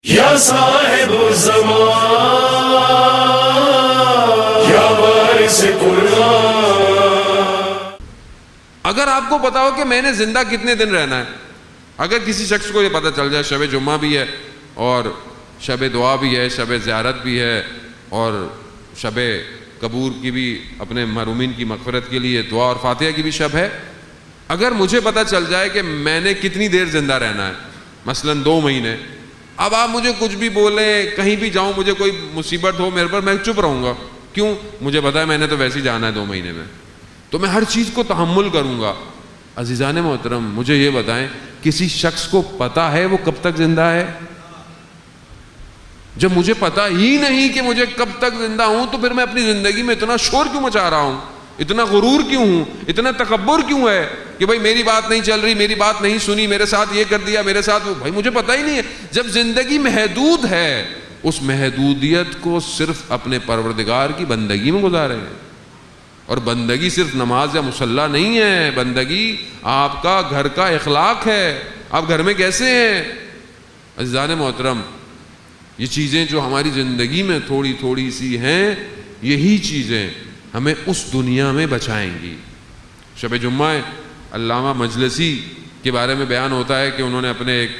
یا صاحب الزمان یا وارث قرآن۔ اگر آپ کو پتا ہو کہ میں نے زندہ کتنے دن رہنا ہے، اگر کسی شخص کو یہ پتہ چل جائے شب جمعہ بھی ہے اور شب دعا بھی ہے، شب زیارت بھی ہے اور شب قبور کی بھی اپنے محرومین کی مغفرت کے لیے دعا اور فاتحہ کی بھی شب ہے، اگر مجھے پتہ چل جائے کہ میں نے کتنی دیر زندہ رہنا ہے، مثلا 2 مہینے، اب آپ مجھے کچھ بھی بولیں، کہیں بھی جاؤں، مجھے کوئی مصیبت ہو میرے پر، میں چپ رہوں گا، کیوں؟ مجھے پتا ہے میں نے تو ویسے ہی جانا ہے 2 مہینے میں، تو میں ہر چیز کو تحمل کروں گا۔ عزیزان محترم، مجھے یہ بتائیں، کسی شخص کو پتا ہے وہ کب تک زندہ ہے؟ جب مجھے پتا ہی نہیں کہ مجھے کب تک زندہ ہوں، تو پھر میں اپنی زندگی میں اتنا شور کیوں مچا رہا ہوں، اتنا غرور کیوں ہوں، اتنا تکبر کیوں ہے کہ بھائی میری بات نہیں چل رہی، میری بات نہیں سنی، میرے ساتھ یہ کر دیا، میرے ساتھ وہ، بھائی مجھے پتا ہی نہیں ہے۔ جب زندگی محدود ہے، اس محدودیت کو صرف اپنے پروردگار کی بندگی میں گزارے ہیں، اور بندگی صرف نماز یا مصلی نہیں ہے، بندگی آپ کا گھر کا اخلاق ہے، آپ گھر میں کیسے ہیں۔ عزیزان محترم، یہ چیزیں جو ہماری زندگی میں تھوڑی تھوڑی سی ہیں، یہی چیزیں ہمیں اس دنیا میں بچائیں گی۔ شب جمعہ علامہ مجلسی کے بارے میں بیان ہوتا ہے کہ انہوں نے اپنے ایک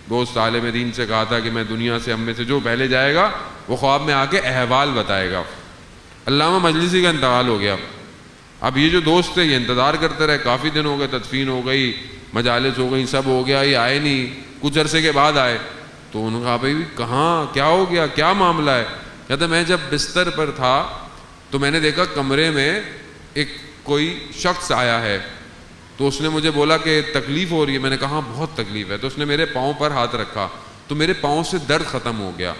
دوست عالم دین سے کہا تھا کہ میں دنیا سے، ہم میں سے جو پہلے جائے گا وہ خواب میں آ کے احوال بتائے گا۔ علامہ مجلسی کا انتقال ہو گیا۔ اب یہ جو دوست تھے یہ انتظار کرتے رہے، کافی دن ہو گئے، تدفین ہو گئی، مجالس ہو گئی، سب ہو گیا، یہ آئے نہیں۔ کچھ عرصے کے بعد آئے تو انہوں نے کہا بھائی کہاں، کیا ہو گیا، کیا معاملہ ہے؟ کہتے میں جب بستر پر تھا تو میں نے دیکھا کمرے میں ایک کوئی شخص آیا ہے، تو اس نے مجھے بولا کہ تکلیف ہو رہی ہے۔ میں نے کہا بہت تکلیف ہے۔ تو اس نے میرے پاؤں پر ہاتھ رکھا تو میرے پاؤں سے درد ختم ہو گیا۔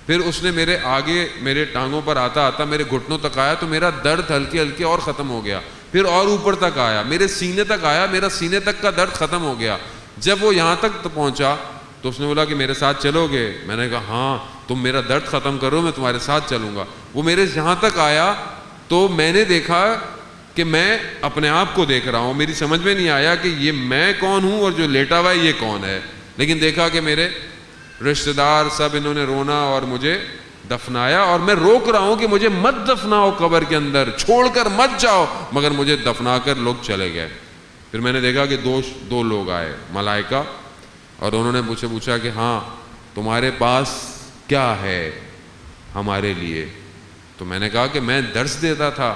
پھر اس نے میرے آگے میرے ٹانگوں پر آتا آتا میرے گھٹنوں تک آیا تو میرا درد ہلکے ہلکے اور ختم ہو گیا۔ پھر اور اوپر تک آیا، میرے سینے تک آیا، میرا سینے تک کا درد ختم ہو گیا۔ جب وہ یہاں تک پہنچا تو اس نے بولا کہ میرے ساتھ چلو گے؟ میں نے کہا ہاں، تم میرا درد ختم کرو، میں تمہارے ساتھ چلوں گا۔ وہ میرے یہاں تک آیا تو میں نے دیکھا کہ میں اپنے آپ کو دیکھ رہا ہوں، میری سمجھ میں نہیں آیا کہ یہ میں کون ہوں اور جو لیٹا ہوا ہے یہ کون ہے، لیکن دیکھا کہ میرے رشتہ دار سب انہوں نے رونا اور مجھے دفنایا، اور میں روک رہا ہوں کہ مجھے مت دفناؤ قبر کے اندر، چھوڑ کر مت جاؤ، مگر مجھے دفنا کر لوگ چلے گئے۔ پھر میں نے دیکھا کہ دو لوگ آئے، ملائکہ، اور انہوں نے مجھ سے پوچھا کہ ہاں تمہارے پاس کیا ہے ہمارے لیے؟ تو میں نے کہا کہ میں درس دیتا تھا،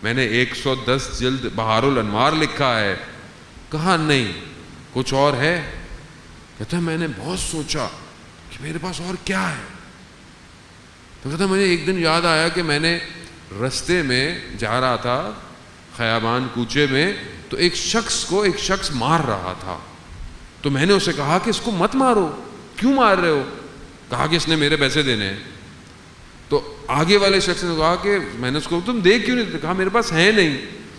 میں نے 110 جلد بہار الانوار لکھا ہے۔ کہا نہیں، کچھ اور ہے؟ کہتا ہے میں نے بہت سوچا کہ میرے پاس اور کیا ہے۔ تو کہتا مجھے ایک دن یاد آیا کہ میں نے رستے میں جا رہا تھا خیابان کوچے میں، تو ایک شخص مار رہا تھا، تو میں نے اسے کہا کہ اس کو مت مارو۔ کیوں مار رہے ہو؟ کہا کہ اس نے میرے پیسے دینے ہیں۔ تو آگے والے شخص نے کہا کہ میں نے اس کو، تم دے کیوں نہیں؟ کہا میرے پاس ہے نہیں۔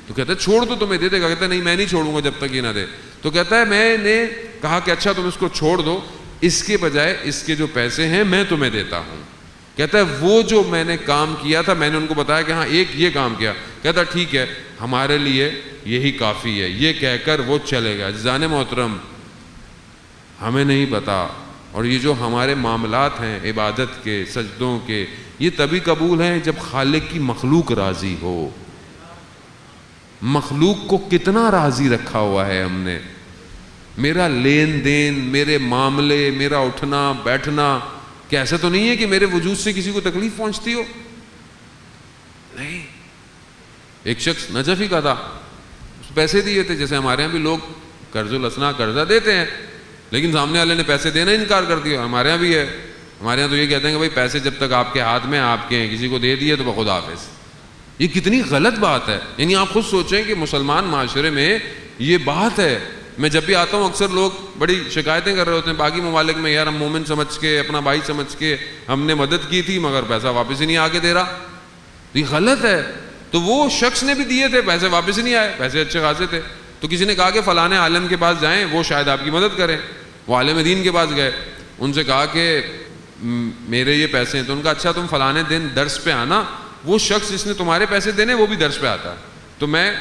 تو کہتا ہے چھوڑ دو تمہیں دے دے گا۔ کہتا ہے نہیں میں نہیں چھوڑوں گا جب تک یہ نہ دے۔ تو کہتا ہے میں نے کہا کہ اچھا تم اس کو چھوڑ دو، اس کے بجائے اس کے جو پیسے ہیں میں تمہیں دیتا ہوں۔ کہتا ہے وہ جو میں نے کام کیا تھا میں نے ان کو بتایا کہ ہاں ایک یہ کام کیا۔ کہتا ہے ٹھیک ہے ہمارے لیے یہی کافی ہے۔ یہ کہہ کر وہ چلے گا۔ عزیزان محترم، ہمیں نہیں پتا، اور یہ جو ہمارے معاملات ہیں عبادت کے، سجدوں کے، یہ تبھی قبول ہیں جب خالق کی مخلوق راضی ہو۔ مخلوق کو کتنا راضی رکھا ہوا ہے ہم نے، میرا لین دین، میرے معاملے، میرا اٹھنا بیٹھنا، کہ ایسا تو نہیں ہے کہ میرے وجود سے کسی کو تکلیف پہنچتی ہو؟ نہیں۔ ایک شخص نجف ہی کا تھا، اس پیسے دیے تھے، جیسے ہمارے ہاں بھی لوگ قرض الاسنا قرضہ دیتے ہیں، لیکن سامنے والے نے پیسے دینا انکار کر دیا۔ ہمارے ہاں بھی ہے، ہمارے ہاں تو یہ کہتے ہیں کہ بھائی پیسے جب تک آپ کے ہاتھ میں آپ کے ہیں، کسی کو دے دیے تو بخدا حافظ۔ یہ کتنی غلط بات ہے۔ یعنی آپ خود سوچیں کہ مسلمان معاشرے میں یہ بات ہے۔ میں جب بھی آتا ہوں اکثر لوگ بڑی شکایتیں کر رہے ہوتے ہیں باقی ممالک میں، یار ہم مومن سمجھ کے، اپنا بھائی سمجھ کے ہم نے مدد کی تھی مگر پیسہ واپس ہی نہیں آ کے دے رہا۔ یہ غلط ہے۔ تو وہ شخص نے بھی دیے تھے، پیسے واپس ہی نہیں آئے، پیسے اچھے خاصے تھے۔ تو کسی نے کہا کہ فلاں عالم کے پاس جائیں، وہ شاید آپ کی مدد کریں۔ وہ عالم دین کے پاس گئے، ان سے کہا کہ میرے یہ پیسے ہیں۔ تو ان کا اچھا تم فلاں دن درس پہ آنا، وہ شخص جس نے تمہارے پیسے دینے وہ بھی درس پہ آتا ہے، تو میں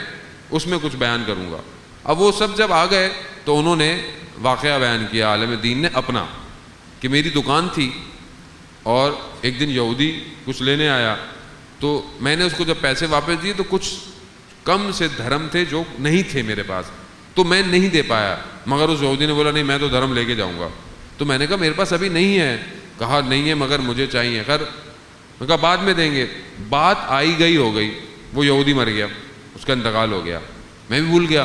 اس میں کچھ بیان کروں گا۔ اب وہ سب جب آ گئے تو انہوں نے واقعہ بیان کیا عالم دین نے اپنا، کہ میری دکان تھی اور ایک دن یہودی کچھ لینے آیا، تو میں نے اس کو جب پیسے واپس دیے تو کچھ کم سے دھرم تھے جو نہیں تھے میرے پاس، تو میں نہیں دے پایا، مگر اس یہودی نے بولا نہیں میں تو دھرم لے کے جاؤں گا. تو میں نے کہا میرے پاس ابھی نہیں ہے. کہا نہیں ہے مگر مجھے چاہیے. خیر میں کہا بعد میں دیں گے. بات آئی گئی ہو گئی، وہ یہودی مر گیا، اس کا انتقال ہو گیا، میں بھی بھول گیا.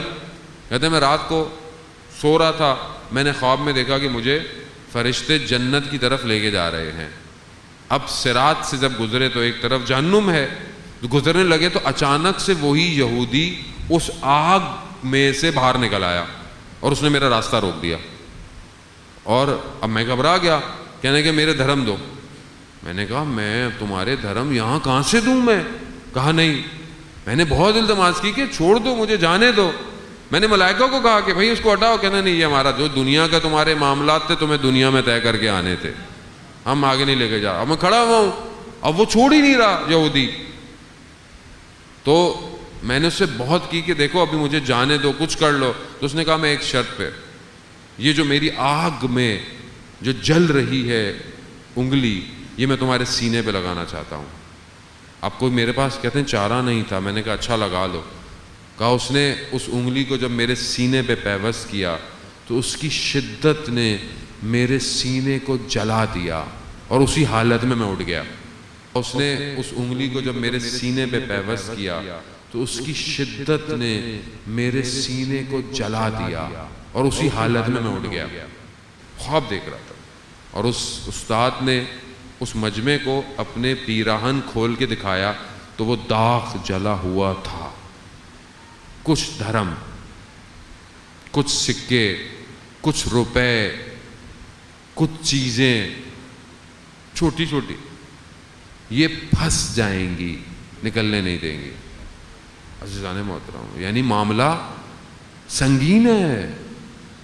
کہتے میں رات کو سو رہا تھا، میں نے خواب میں دیکھا کہ مجھے فرشتے جنت کی طرف لے کے جا رہے ہیں. اب صراط سے جب گزرے تو ایک طرف جہنم ہے، گزرنے لگے تو اچانک سے وہی یہودی اس آگ میں سے باہر نکل آیا اور اس نے میرا راستہ روک دیا. اور اب میں گھبرا گیا، کہنے کہ میرے دھرم دو. میں نے کہا میں تمہارے دھرم یہاں کہاں سے دوں میں؟ کہا نہیں. میں نے بہت التماس کی کہ چھوڑ دو مجھے، جانے دو. میں نے ملائکہ کو کہا کہ بھائی اس کو ہٹاؤ. کہنا نہیں، یہ ہمارا جو دنیا کا تمہارے معاملات تھے تمہیں دنیا میں طے کر کے آنے تھے، ہم آگے نہیں لے کے جا. اب میں کھڑا ہوا ہوں، اب وہ چھوڑ ہی نہیں رہا یہودی. تو میں نے اس سے بہت کی کہ دیکھو ابھی مجھے جانے دو، کچھ کر لو. تو اس نے کہا میں ایک شرط پہ، یہ جو میری آگ میں جو جل رہی ہے انگلی، یہ میں تمہارے سینے پہ لگانا چاہتا ہوں. اب کوئی میرے پاس کہتے ہیں چارہ نہیں تھا. میں نے کہا اچھا لگا لو. کہا اس نے اس انگلی کو جب میرے سینے پہ پیوست کیا تو اس کی شدت نے میرے سینے کو جلا دیا اور اسی حالت میں اٹھ گیا. اس نے اس انگلی کو جب میرے سینے پہ پیوست کیا تو اس کی شدت نے میرے سینے کو جلا دیا اور اسی حالت میں اٹھ گیا. خواب دیکھ رہا تھا اور اس استاد نے اس مجمع کو اپنے پیراہن کھول کے دکھایا تو وہ داغ جلا ہوا تھا. کچھ دھرم، کچھ سکے، کچھ روپے، کچھ چیزیں چھوٹی چھوٹی یہ پھنس جائیں گی، نکلنے نہیں دیں گی. عزیزان محترم، یعنی معاملہ سنگین ہے،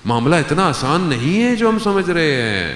معاملہ اتنا آسان نہیں ہے جو ہم سمجھ رہے ہیں.